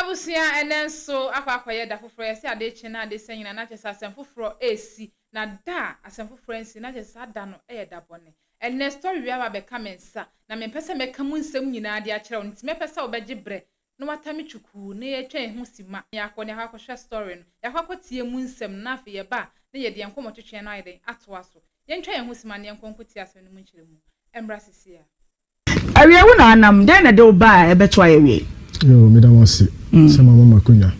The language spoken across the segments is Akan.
Abusia enen so akwakoye da foforo yesi ade chi na ade sanyina na chesa asem foforo esi na da asem foforo ensi na chesa da no da bone ene story wi aba be kamensa na me pese me kamu nsem nyina ade a kire on ti me pese obeje bre no watami chuku ne ye twen ho sima ya akọ ne akọ story no ya akọ tie mu nsem na afi ye ba ne ye de enkomo twetwe no ayden ato aso ye ntwen ho sima ne enkonko tie asem no mu nkire mu embra sisia awie wo na anam den na de oba e beto awie yo me da wasi sama mama kunya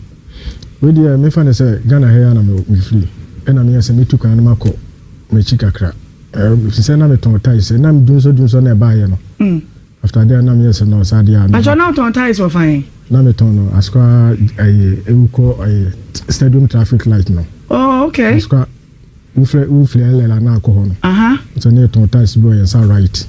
we dia me fa ne say Ghana here na me free e na me yese me tu kan na mako me chikakra se na me ton ties na me dunso na ba ye no after that na me yese no sa dia na jo na ton ties for fine na me ton no askwa ewuko stadium traffic light no oh okay askwa ufle lela na ko no so ne ton ties bo ye sa right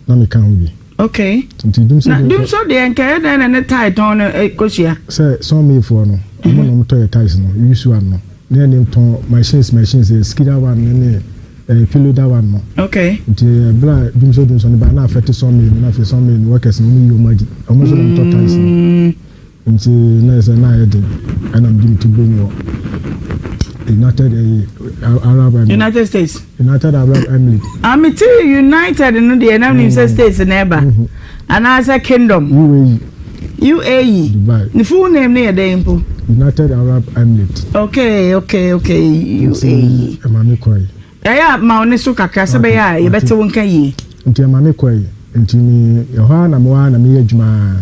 na me kan hobi okay dum so de enke na tie ton kosia say so me for no mo no to ties no use one no ne name ton machines skida one ne pillow that one no okay the bra dum so ne ba na affect so me na fe so me workers no you madi omo so no to ties no nti na say na yede and am dim to bring United States United Arab Emirates Amity United no the United States neighbor and as a kingdom UAE Dubai the full name near the impo United Arab Emirates okay UAE mama koi ya ma oni so kakra se be ya ye bete won kan yi nti mama koi nti mi yo na mo na me adwuma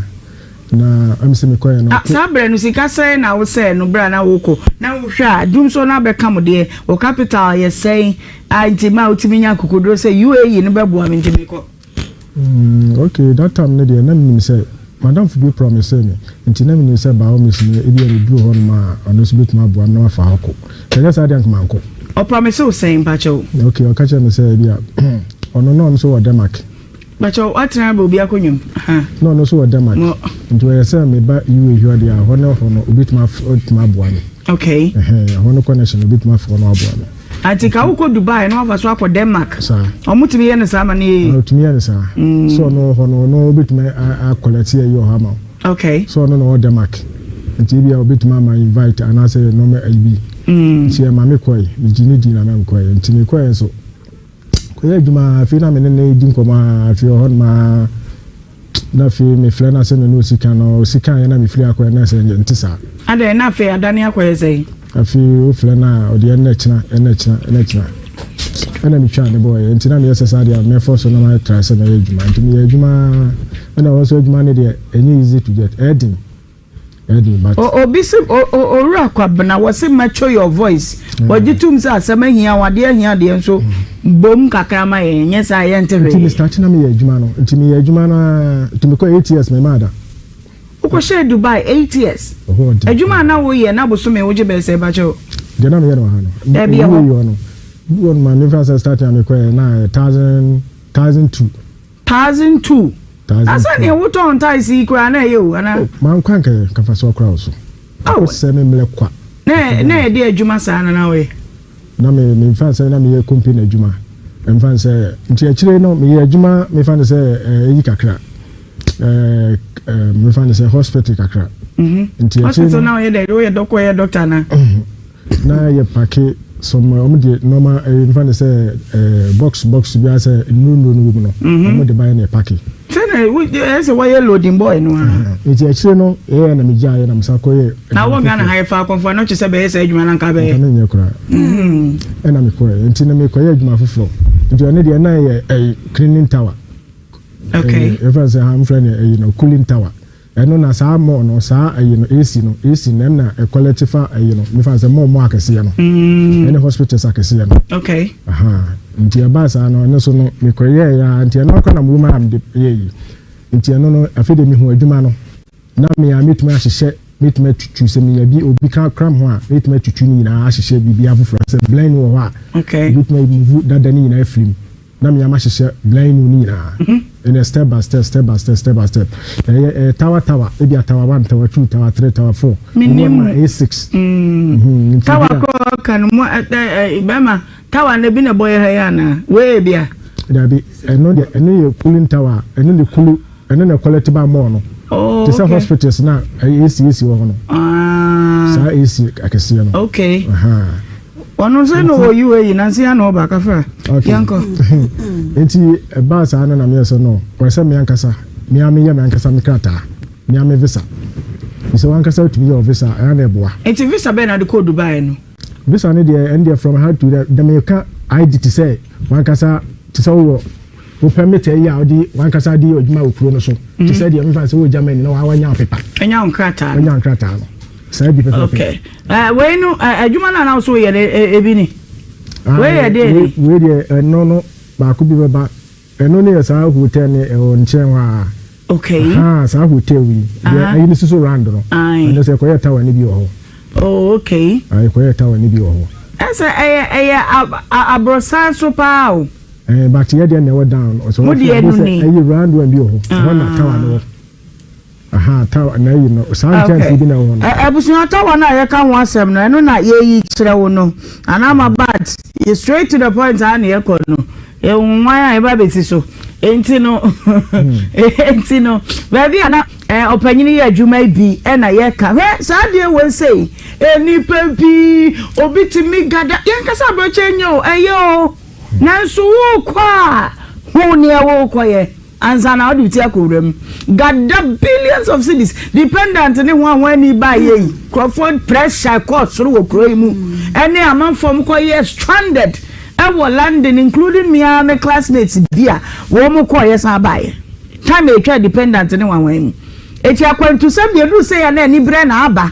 na amse me koi no sabre no sika say na wo say no bra na wo ko na wo hwa dum so na be kam de o capital ye say anti ma utimi nya kokodro say UAE no be bo am nti me ko okay that time no de na me say madam for be promise me nti na me say ba o me say e bi e duro ho ma ono so betuma bo am na fa hako say say dem man ko o promise o say mpacho okay o ka che me say bia ono no so wo Denmark bacho atra ba obi akonyum no so wo Denmark nti we say me ba UAE hwa dia hono obetuma bo am okay hono connection obetuma fo no abo am atika uko Dubai no afa so akọ Denmark sa omutimi ye ne sa ma ne omutimi ye ne sa so no hono no obetuma akolati ye yo ha ma okay so no Denmark nti bia obetuma ma invite anase no me IB nti e ma me koi jini di na me koi nti me koi so ko ye djuma fi na me ne di nkoma fi ho ma na fi me fle na se no sika ye na me fle akọ na se nti sa ade na fi adane akọ ye sei afi o fle na o de na china ana mi twa ne boy nti na me yesesa dia me for so na ma try se na ye djuma nti me ye djuma ana wo so djuma ne de enye easy to get edin but obisi ora kwabna wose macho your voice wajitum sa asema hia wade hia de nso bom kakra ma ye nyesa ye ntebe nti me start na me ye djuma no nti me ye djuma na nti me ko 8 years me mada uko share Dubai 8 years adjuma na wo ye na boso me woje be se ba cho de na me ye no ha no e wo no one man me first start na me ko na 1002 asa ne wo ton tai si kura na ye o ana man kwanka ka fa so kura so o se me mle kwa na de adwuma sa na we na me fa se na me ye company adwuma me fa se nti a kire no me ye adwuma me fa se yi kakra me fa se hospital kakra nti a kire na ye de we doctor na ye pake some de normal me fa se box bi ase no mo de buy na pake say why loading boy no eti akire no na me gya na msa koye na wo Ghana high fa konfo no chese be say adwuma na nka be na nye kura na me koye enti na me koye adwuma foforo enti one de na ye cleaning tower okay ever say am friend cooling tower eno na sa mo no sa AC na quality fa me fa say mo akese no any hospitals akese no okay nti abasa no so no me koye ya nti na ko na mo ma am de ye nti no afede mi hu adwuma no na me ya metuma ahyehyɛ metuma tutu se me ya bi obi kram ho a metuma tutu ni na ahyehyɛ bibi afoforo se blind wo ho a okay metuma move dada ni na afrim na me ya mahyehyɛ blind ni na in step by step tower e bia tower 1 tower 2 tower 3 tower 4 minimum A6 tower ko kan mo bema tower na bi na boy ha ya na we bia dabi eno ye cooling tower eno le kulu eno na quality ba mo no Oh, this hospitals na AC wo hono sa AC akese no okay ono se no wo UAE na se na oba kafa yanko enti ba sa na me so no ko se me ankasa me ame ya me ankasa me krata me ame visa so ankasa to be visa ya na eboa enti visa be na de ko Dubai no visa ne de and from how to the me ka ID to say ankasa to say wo permit ya odi ankasa di oduma okuro no so to say the me fa say wo Germany na wa wanya paper enya onkrata no say di paper okay we no aduma na so ye ebi ni we ye de we de no ba ku bi ba eno ne sa hotel ne o nchen wa okay sa hotel wi ye ni so round no and say ko ye tower ni bi o oh okay ai ko ye tower ni bi o ese abrosan so pa o but ye de ne wa down so mo de enu ni round one bi o na tower no tower na yi no san chance bi na wo no abusun tower na ye kan one sem no eno na ye yi kire wo no anama bad you straight to the point an ye ko no e nwan e ba beti so enti no baby ana opanyini ye adwuma bi e na ye ka sa de won say eni pempi obitimi gada yen kasa bro chenyo eyo nanso wo kwa ho ne wo koye ansa na odi ti akorem gada billions of cities dependent ni wan ni ba ye Crawford pressure cost so wo kro mu ene amanfom koye stranded ewo London including me and my classmates dia wo mo koye san bae time e twa dependent ni wan mu eti akwantu sam de do say na ni bre na aba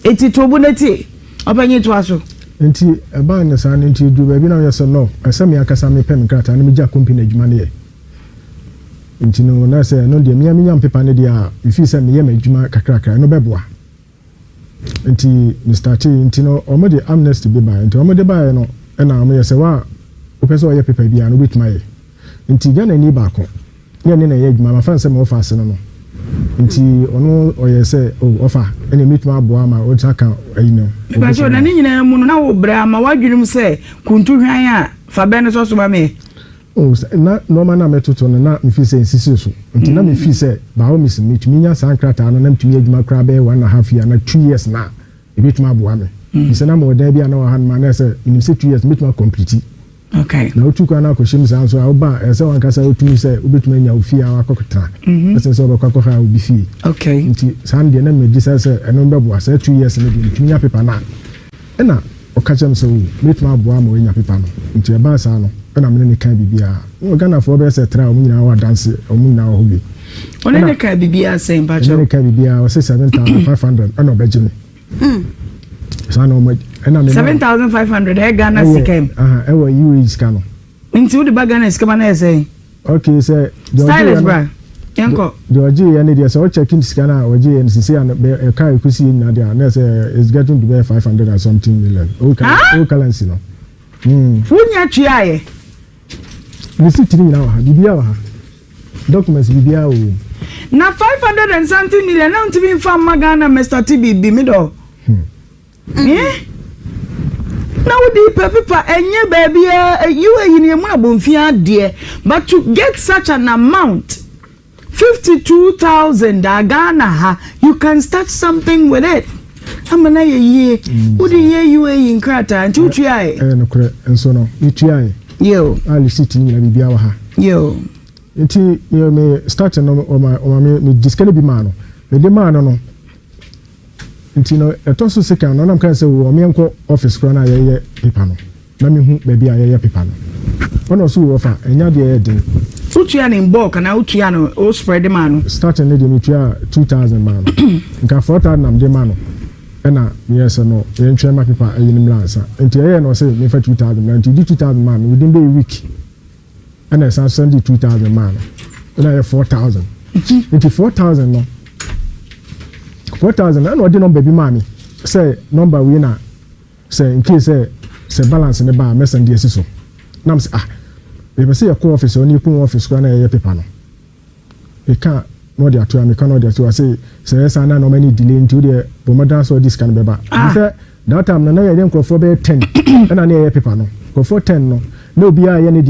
eti tobu neti opanyi to aso enti eba na san enti du ba bi na yeso no asam ya kasa me pem krata na me ja company adwuma ne ye enti no na say no de me nyam pepa ne dia ifi say me ye ma adwuma kakrakra no beboa enti Mr. T enti no omo de amnesty be ba enti omo de ba no na am yese wa opeso ye pepa bia no bituma ye nti Ghana ni ba ko ye ne na ye adwuma ma fa nsem ofa ase no nti ono oyese ofa ene mituma aboa ma o taka ayino ba jo na ni nyina mu no na wo bra ma wadwurum se kuntu hwan a fa be ne so so ba me na normal na metoto na mfi se nsisi so nti na mfi se ba ho mis mitumi nya sankrata no na mitumi adwuma kra be 1.5 year na 2 years na ebituma aboa me bisa na mo da bia na wa han ma na se ni se 2 years mituma complete okay na otuko na akoshim san so awoba ese wankasa otumi se obetuma nya ofi a akokota ese so ba kwakọ ha obi fi okay nti san de na meji se eno mbebo ase 2 years na de mitumi nya paper na na okachem so mituma aboa ma nya paper no nti e ba sa no na me ne kan bibia o Ghana for be se tra o nyina wa dance o nyina wa hobi one ne kan bibia se mpacho ne kan bibia o se 7500 ana obeje me sana mo na me 7500 Ghana sikem ewa UAE skano nti udi ba Ghana sikama na say okay say stylist bra yanko the oji ya ne so checking scanner oji and sisi and e kai kusi na dia na say is getting to be 500 and something million o currency no funya tuaye receipt ni na wa bibia wa documents bibia o na 500 and something million na ntimi fa magana Mr. TBB mido now the paper enye baby you yin mu abonfia de but to get such an amount 52,000 Ghana ha you can start something with it amana ye udi ye you in krata and you try no kure enso no you try yo ali city ni na bibia wa ha yo enti me start no o ma me diskele bi ma no me de ma no nti no etoso sika no nam kan se wo me enko office kro na ye paper no na me hu ba bia ye paper no ono so wo fa enya de ye din utua ni bulk na utua no o spread man no starting ne de me tua 2000 man nka 4000 nam de man no na yes no ye ntwe ma paper ayin mlansa nti ye no se me fa 2000 na nti di 2000 man within the week na sa send 2000 man na ye 4000 nti 4000 no 4000 and what the number be mommy say number we na say in case say balance ne ba me send yes so nam say we say your office on your office ko na your paper no we can no dey ato me can no dey ato say yes na no many delay into the bomadan so this can be ba say that time na your crofo be 10 na your paper no crofo 10 no no be a any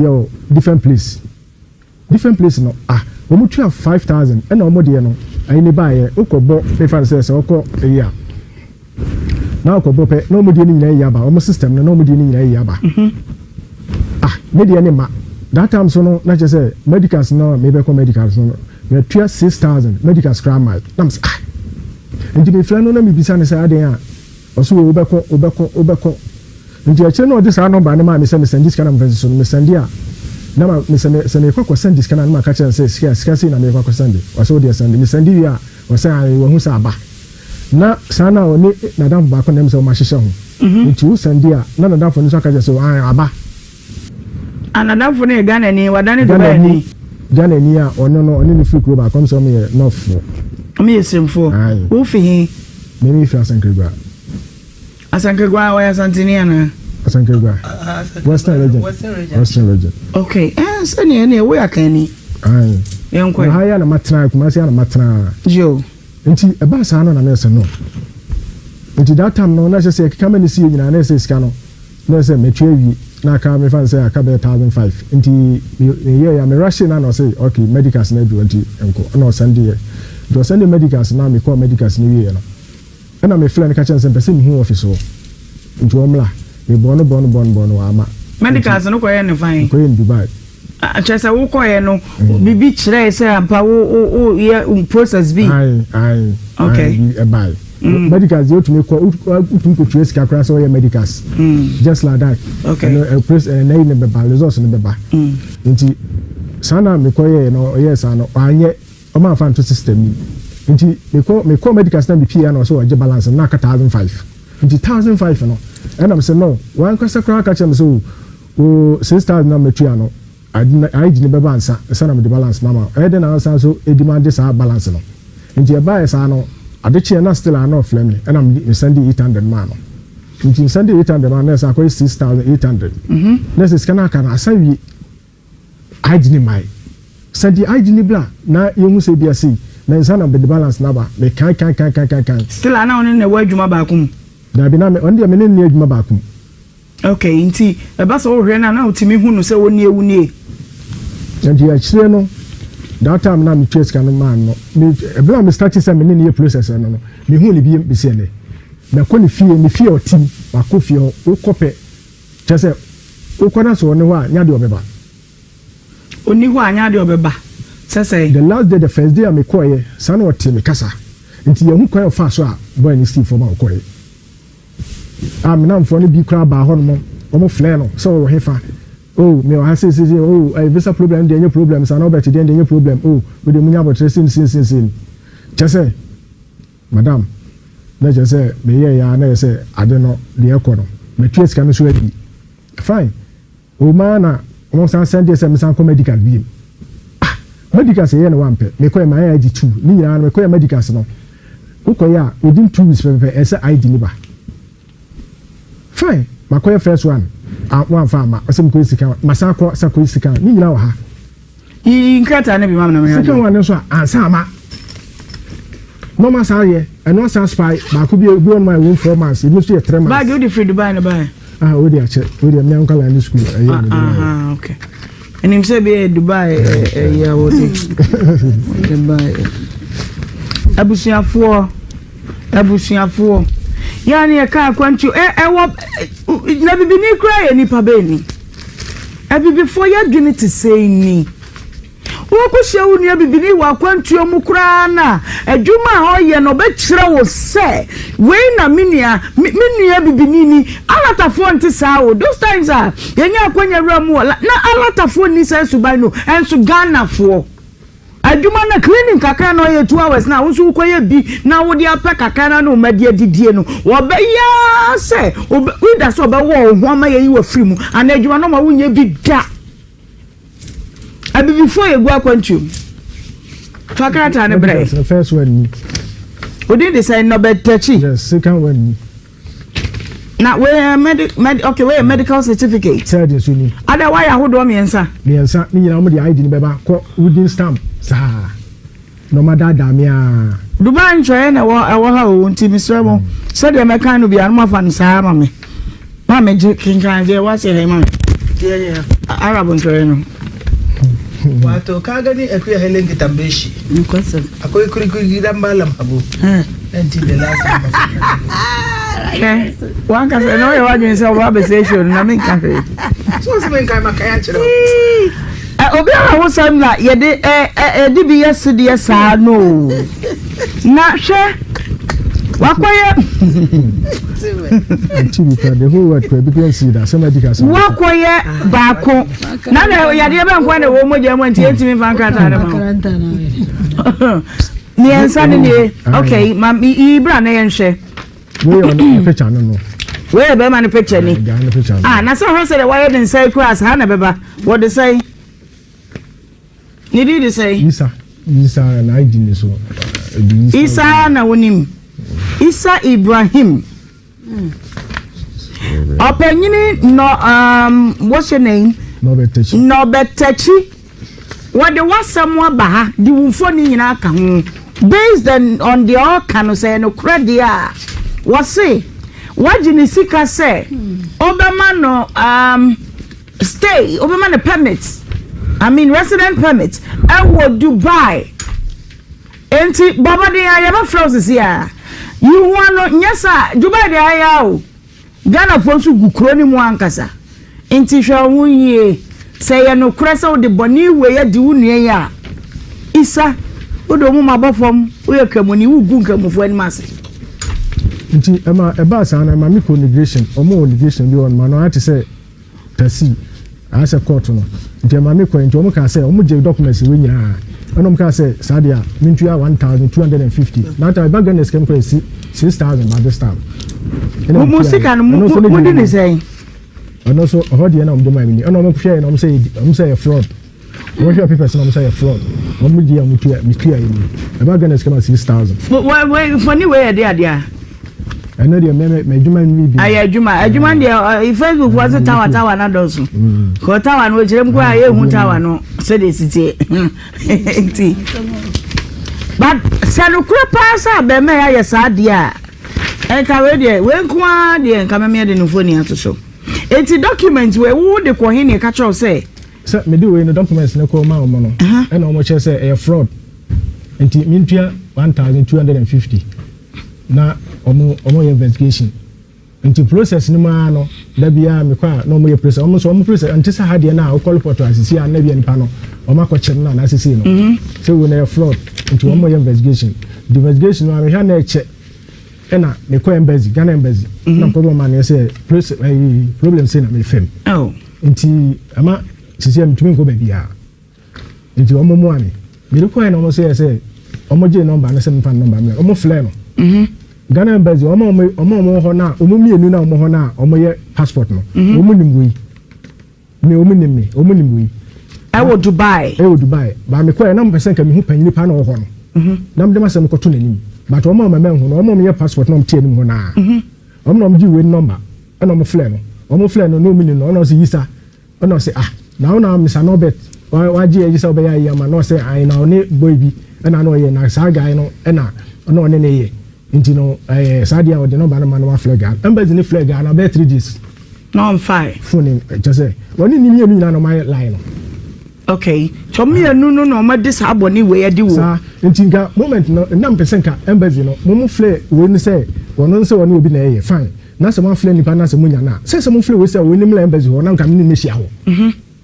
different place no we mu 5000 and no more dey no ayi ne baayɛ okɔbɔ mefa no sɛ ɔkɔ eyi a na okɔbɔ pɛ na ɔmo die ne nyinaa yi aba ɔmo system no na ɔmo die ne nyinaa yi aba me deɛ ne ma that time so no na kyerɛ sɛ medicals no mebɛkɔ medicals no metua 6,000 medicals kra mile na m sɛ nti mefrɛ no na mebisa ne sɛ aden a ɔso wobɛkɔ nti akyerɛ na ɔde saa nɔmba ne ma me sɛ mesɛndi sika na mfɛnsi so no mesɛndi a na ma sɛ mekɔ sɛndi sika na ma ka kyerɛ sɛ sika sei na mekɔ sɛndi ɔsɛ wodeɛ sɛndi mesɛndi wie a ɔsɛ wahu sɛ aba na saa na ɔne nadamfo baako nam sɛ ɔmahyehyɛ ho nti wo sɛndi a na nadamfo no nso aka kyerɛ sɛ aba anadamfo no yɛ Ghanani wadane Dubai ni Ghanani a ɔno ne free kuro baako nso ɔmo yɛ nɔfo ɔmo yɛ sɛmfo wo fi he me fi Asankegwa wɔyɛ Asantini ana Asankegwa Western region okay sɛnea ne wo yɛ Kani yɛnkɔ ha ya na matena Kumasi ya na matena jo nti ɛba saa no na me sɛ no nti that time no na kyerɛ sɛ kama ne sie nyina na sɛ sika no na sɛ metwa wi na ka me fan sɛ aka be 1,500 nti me ya me rush na no say okay medicals na du nti enko na osande do send medicals na me call medicals ni wie no na me fly na ka kyerɛ sɛ pɛsɛ me hu office ho nti omla me bono wa ama medicals no koyɛ ne fine koyɛ in Dubai kyerɛ sɛ wo koyɛ no bibi kyerɛ sɛ ampa wo yɛ process bi okay buy medicals you to make utumi sika kra so medicals just like that okay and press and name be ba results no be ba nti sana me koye no yes ano anye o ma fa into system nti me ko medicals na be pia no so oje balance na ka 1,500 nti 1,500 no and am say no one kwasa kra ka chem so o 6,000 na metua no I didn't be balance sana me the balance mama e dey na so e demand this balance no nti e ba esa no adechi na still are not flaming and I'm sending 800 man nti sending 800 man na say 6,800 na say scan aka na asawi agini mai send agini bla na yemu say bia say na insana be the balance na ba me kan still ana on na wadwuma ba kum da bi na me on dia me ne adwuma ba kum okay nti e ba so wo hwe na otimi hu no say woni ewu nie nti ya chire no that time na me chase kan man no me ebla me start say me ne process no me hu ne bi be say ne na ko ne fie otim wa ko fie o kope che say o kona so ne ho a nya de obeba oni ho anya de obeba say the last day the first day me koye san o te me kasa nti ye hu koye fa so a boy ni Steve for ma koye am na mfo ne bi kra ba ho no mo flare no so wo hefa oh me wa say oh I visa problem dey any problem so na obet dey any problem oh we dey munya about sin chese madam na chese me ye ya na say ade no dey ekọ no me twes kan so adi fine o ma na o san send dey say me san ko medical bi medical say ye na wampe me ko ma ya di 2 ni nyina me ko medical no ko ya within 2 weeks pe ese ID ni ba fine makoya first one one farmer asem ko sika masako sako sika ni nyina wa ha inkrata na bi mam na me ha sika one so ansa ama no ma sa ye eno sa spy ba ko bi on my 4 months it must be 3 months bag you the free Dubai na buy o dey ache o dey me ankala ni school okay enim say be Dubai ya wo dey Dubai abusuafo yani e ka kwantu na bibini kra ye nipa be ni before ya dwene te say ni wo ko hyewu ni bibini wa kwantu mu kra na adwuma ho ye no be kire wo se we na minia bibini ni alatafo nte saa wo those times are yenya akwanya ramu na alatafo ni say suban no enso Ghana fo adwuma na cleaning kakra no ye 2 hours na wonso koye bi na wo dia pa kakra na no madie didie no wo be ya se we da so be wo ho ma ye wa free mu ana adwuma no ma wonye bi da abi before ye gwa kwantu fakrata ne bre the first one we did say no be touchy the second one na we okay we medical certificate third is you ada why ahodo miensa ni nyina mo di ID ni beba ko wooden stamp sa no matter damia Dubai nchoye na wo ha o nti misremo so de meka no bia no mafa nsa ma me je kinkan je wa se he ma yeah arab nchoye no wato ka gani akuya helen kitambeshi nkwasa akwai kuri dan malam abu anti da lasa wanka se no ya wajin se oba be station na min ka fe so se men kai makaya chiro obi a wo sam na ye de di bi yesidi sa no na hwe wakoye anti ka the whole world be see that somebody can say wakoye baako na na ya de ban kwa na wo moja mo anti etimi fan krata na ma ni ansane ni okay ma ibra na yen hwe we on picture no we be man picture ni na so ho say the wire den say class ha na beba what they say ni did say Isa na idini so Isa na wonim Isa Ibrahim Openyini no what's your name Nobetachi what the was someone ba the wufoni nyina ka ho based on the all can say no credit what say what jini sika say obama no stay obama no permit I mean resident permit and what Dubai enti baba de ayaba flows here you want nyesa Dubai de ayao Ghana fonsu gukro ni mu ankasa enti hwa hu yie say ya no kresa de boni we ya di unue ya Isa odo mu mabofom we kamuni wugu nkamufo ani mase nti eba sana ma micro negation omo negation bi on ma no ati say tasi as a court no nti ma micro nti omo ka say omo je documents we nyina onom ka say sadia mintua 1250 na ta Ghana scam ko 6000 by this time mu sika no mu dey say and also how do you know my mini onom ko share no say a fraud we share papers no say a fraud omo dia mu clear you about Ghana scam 6000 why funny way there I know the me juma mi bi aye juma dey Facebook was tower na dozo ko tower no jirem ko aye hu tower no say dey city but sanu kura pasa be me ya sa dia ka we dey we nko dey ka me dey no phone ato so enti document we wo dey ko hin ka cho say me dey we no documents ne ko ma o mo no e na o mo che say e fraud enti mintua 1250 na omo investigation into process ni ma no da bia me kwa na omo ye process omo process antisa ha de na o call report asisi an na bia nipa no omo akọchem na asisi no so we na fraud into omo ye investigation the investigation no me ha na eche na me kwa embassy Ghana embassy na problem man say problem say na me fem nti ama sisi am tumi ko ba bia nti omo mo ani me ko na omo say omo je number na say me fan number me omo flare no Ghana embassy omo ho na omo mienu na omo ho na omo ye passport no omo nimwe me omo nimwe I wo Dubai ba me kwa na mpesen ka me hu panyi pa na ho no na mde masem ko to nanim but omo ma men ho no omo ye passport no mtie nim ho na omo no mji we number na omo flare no no mini no no se yisa no se na misa no bet wa ji yisa obe ya ma no se ai na oni boy bi na no ye na sa guy no na no ne ye nti no sadia o de no ba na ma flag embassy ni flag na be 3 days no on 5 phone just say woni ni mi na no my line no okay so me anu no ma dis aboni we ya di wo sa nti ga moment no na mpesen ka embassy no mo flag we ni say wono say woni obi na ye fine na se mo flag ni pa na se mo nya na se mo flag we say we ni mla embassy ho na nka mi ni hia ho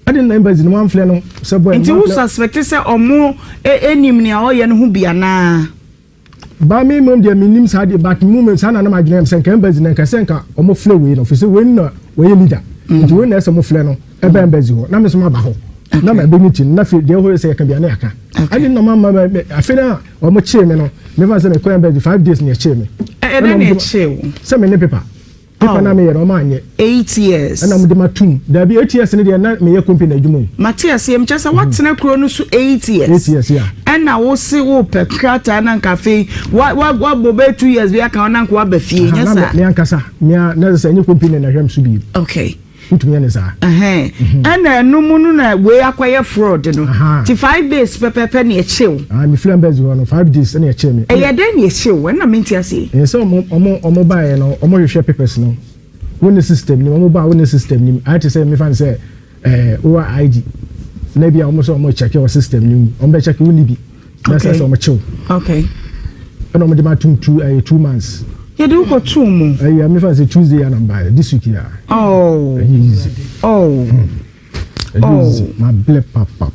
ade na embassy no mo flag no se boy nti wo suspect say omo enim ni a o ye no hu bia na ba me mom dia minim sa de but moment sa na ma ginem sen kan embassy na ka sen ka omo flag we no fi say we na we ye leader nti we na se mo flag no e ba embassy ho na me so ma ba ho na ma be meeting na fi de ho say ka bia na aka ade na ma afina omo che me no me fa say me ko embassy 5 days na che me na na che wo say me ne paper na me ye no ma anye 8 years na mo de matum da bi 8 years ne de na me ye company adwuma Matias em chesa watena kro no so 8 years 8 years ya na wo se wo pekrata na cafe wa bobe 2 years bia ka na kwa ba fie nya sa me ankasa me na say any company na hwem so bi okay utumi ne sa na numunu na we akwaye fraud no ti 5 days pepepe na echew me fly embassy no 5 days na eche me e den na echew na menti ase so omo buy no omo hwehwe papers no woni system ni omo buy woni system ni I to say me fan say our ID maybe almost check your system you check you libi that's so chill okay and I'm about 2 months you do go 2 months I me say Tuesday and I'm by this week here easy easy my blep papa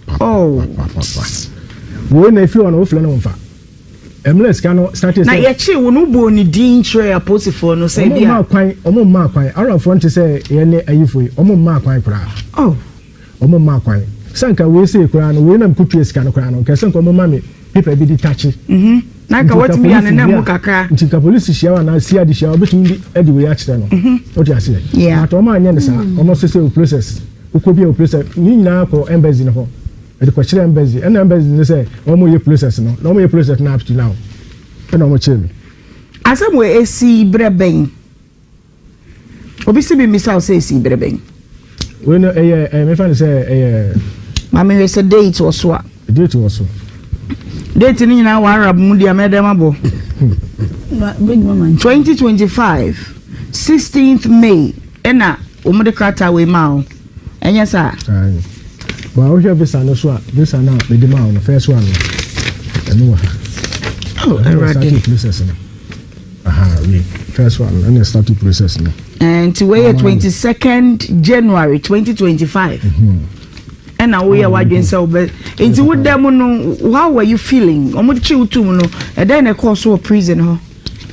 when I feel on off no fa emless can start na ye chi wo no bo ni din tray apostle no say bia omo ma kwan ara front say ye ne ayifoi omo ma kwan kra omo ma kwan sanka we say kra no we na mkutu esika no kra no ke sanka omo ma me people be detach na ka what me ya na mu kakra ntika police shia na sia di shia obetumi edi we akire no what you say at omo anya ne sa omo say process ukobi o process ni nyina ko embassy no ho edi ko kire embassy and embassy ne say omo ye process no omo ye process na up to now and omo chemi asem we esi breben obi si bi misal say esi breben we no me fan say mama we say date was so date ni na wa arab mu dia medem abo big mama 2025 16th May ena omo de krata we ma enya sa ba o je visa no so visa na me de ma no first one enu wa already process no we first one and start process no and to wait 22nd January 2025 and now we are watching so but into what them no how were you feeling omo chill to no and then a course of prison ho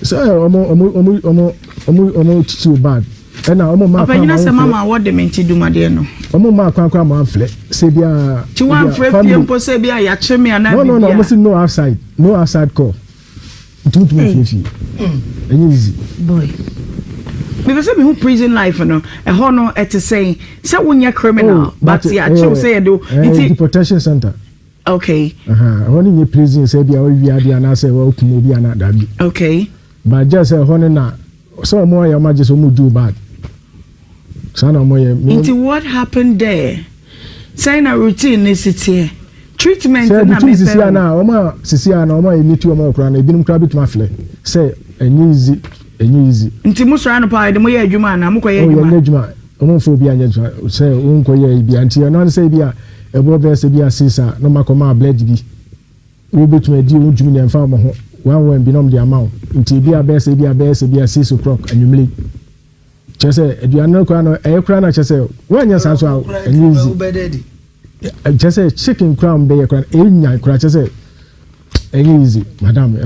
so omo chill bad and now omo ma kwa say mama what dem enti do made no omo ma kwa ma fle say bia chi wan fre fie say bia ya cheme ana no omo say no outside call do easy boy because me who prison life no e ho no et say wonya criminal but ya chill say do it protection center okay when you prison say bia we ade ana say wa okumo bi ana da bi okay but just say ho na so mo ya ma just mo do bad sana mo ya into what happened there saying a routine necessity treatment na me sisi ana o ma emiti o ma okra na ebinum kra bitu afle say enyi easy nti musra no pa de mo ye adwuma na mo ko ye adwuma o mo fo bi anya say o nko ye bi anti no say bi a ebo be say bi asisa no makoma blood bi we betu adi o dwumi na mfa mo ho wan bi nom de amount nti bi a be say bi a 6 o'clock anwumle chese aduano kwa no e kra na chese wanya sanso easy chese chicken crown be kra enya kra chese easy madam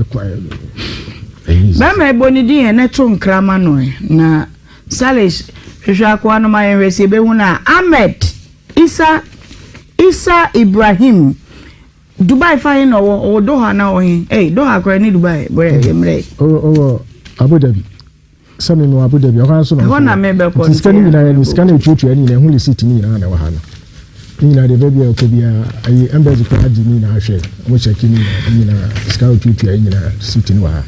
mama eboni di ene to nkrama no na salish hwehwa kwa no ma yenwese be hu na Ahmed Isa Ibrahim Dubai fine no o Doha na o hin Doha kra ni Dubai bre yemre Abu Dhabi sami no Abu Dhabi o so no na me be ko scan ni na scan e tutu ani na hu receipt ni na wa ha no ni na de baby ko bia ayi embassy ko adi ni na hwe mo check ni na scan tutu ani na receipt ni wa ha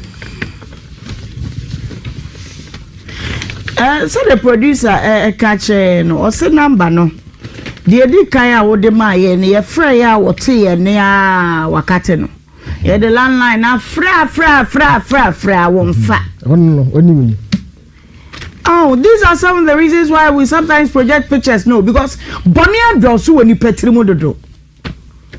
so the producer catch no o se number no de di kan a wo de ma ye ne ye frɛ ya wo te ye ne a wakate no ye the landline na fra won fa oni oh these are some of the reasons why we sometimes project pictures no because boni adoso woni patrimu dodo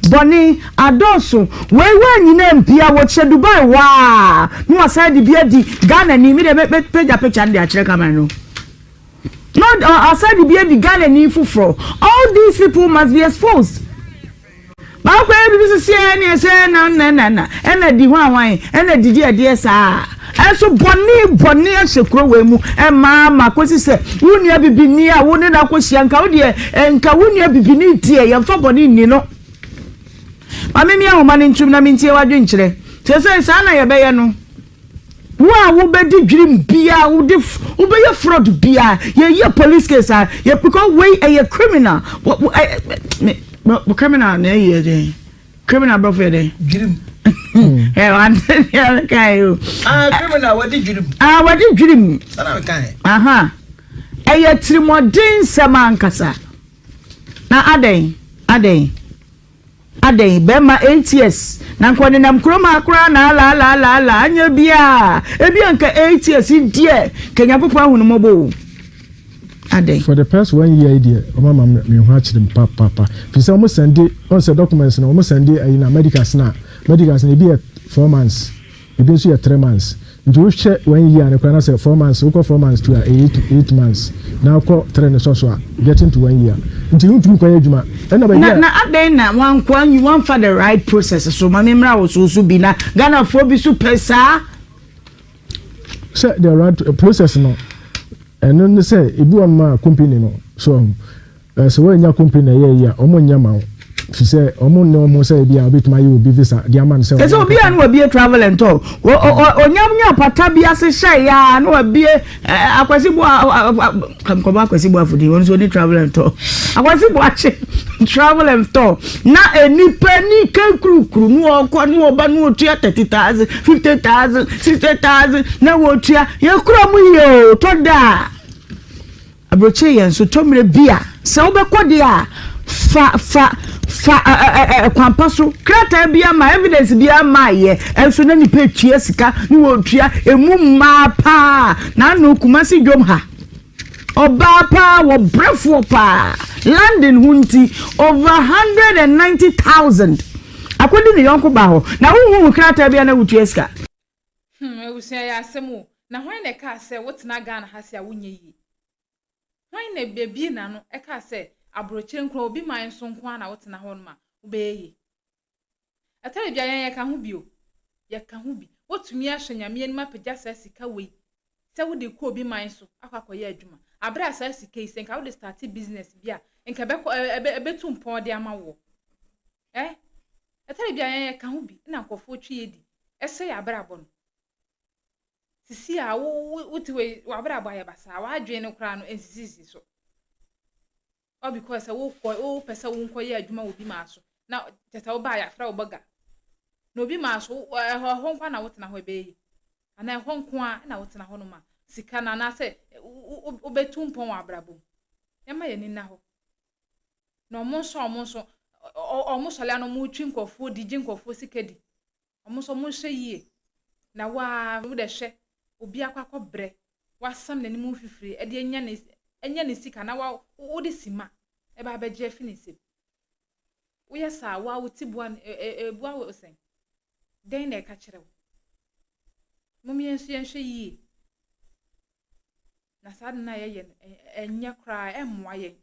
boni adoso we nyina mpia wo che Dubai wa no aside bia di Ghana ni mi de picture ndi a kire camera no not aside bia di Ghana ni fufro all these people must be exposed ba ko e bi se any say na na di ho awan na didi ade sa eso boni asekuro we mu e ma kosi se wunua bibini a woni na kosia nka wo de nka wunua bibini tie ye fa boni ni no amemi ahoma ne ntum na mentie wadwe nkyere se sa na ye beye no wo bedi dwirim bia wo be ye fraud bia ye police case ye because we a criminal criminal na ye dey criminal bro for dey dwirim wan kai criminal wadi dwirim wadi dwirim sana kai ye trimodin semankasa na adey bema 8 years na nkwone nam kroma akra na la anya bia ebia nka 8 years die kenya popo ahunu mobo For the past 1 year, dear, Mama, me watch them, papa. If you almost send it, also documents, and almost send it in America, medicals, maybe 4 months, maybe 3 months. You check 1 year, and I say 4 months, 4 months to 8 months. Now, call 3 getting to 1 year. Until you do Juma. Now, then, one you want for the right process. So, my memory was also be now Ghana for be super, sir. Say the right process, no. And then they say, if you want company, no. So when your company, yeah, Omo she said, Omo say, be a bit my you be visa, the man say, so be and will be a travel and talk. Or Patabia say, yeah, no, be a come back for the ones who travel and talk. I was watching travel and talk. Not a new penny can crew, no, but no, 30,000, 50,000, 60,000, no, what you crumble you, Toda. A broche so told me beer, so be quadia, kwampaso krata bia ma evidence bia ma ye enso na ni pe tue sika ni wo tua emu ma pa na no kumasi dwom ha oba pa wo brefo pa landing hunti over 190,000 akodi ni yonko ba ho na hu krata bia na wo tue sika ewusia ya asemu na hwan na ka se wotina Ghana ha se a wonye yi hwan na bebi na no e ka se abroche nkro obi man so nko na wotina ho no ma obeye atare bia yan ka ho bio ye ka ho bi wotumi ahwanyame ani mapagya sa sika wei se wo de ko obi man so akwakoye adwuma abra sa sika isen ka wo de start business bia nka be tu mpon de ama wo atare bia yan ka ho bi na nkofo twi edi ese ya abra bo no sisi a wotiwe wa abra bo ya basa wa adwen no kra no ensisi so or because wo pesa wo nkoye adwuma obi ma so na teta wo ba ya fra wo baga no bi ma so ho nkwa na wotena ho ebeyi ana ho nkwa na wotena ho no ma sika na na se obetu mpon wa abrabo yema ye ni na ho no omonso le no mu twi nkofo digi nkofo sikadi omonso mo hwe yie na wa wo de hwe obi akwakọ bre wasam na ni mu fifiri e de enya ne sika na wa wo de sima e ba beje finise wo yesa wa wo tibua bua wo sen den na ka kire wo mumye ensu enhwe yi na sad na ye enya kra emmoa ye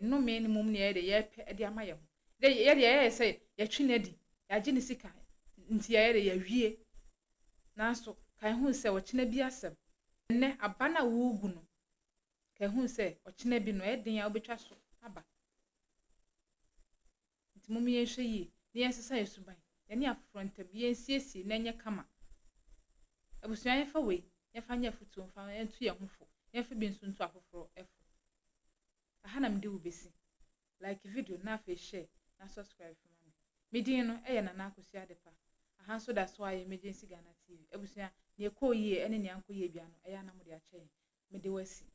no me ni mum ne ye de ye pe de ama ye ho de ye say ye twi na di ya gi ne sika nti ye de ye hwie na so kan hu se wo kina bi asem ne abana wo ugu no kan hu se wo kina bi no eden ya obetwa so aba nti mum ye hwe yi ne ye sesa ye suban ye ne afronta bi ye siesie na nye kama abusuan ye fa we ye fa nya futu mfa entu ye hofo ye fa bi nsuntu afoforo efo aha na mde wo besi like video na fa share na subscribe for me medin no eye na akosi adepa aha so that's why emergency Ghana TV abusuan ne ko yie ene ne anko yie bia no eye na mo de ache me de wasi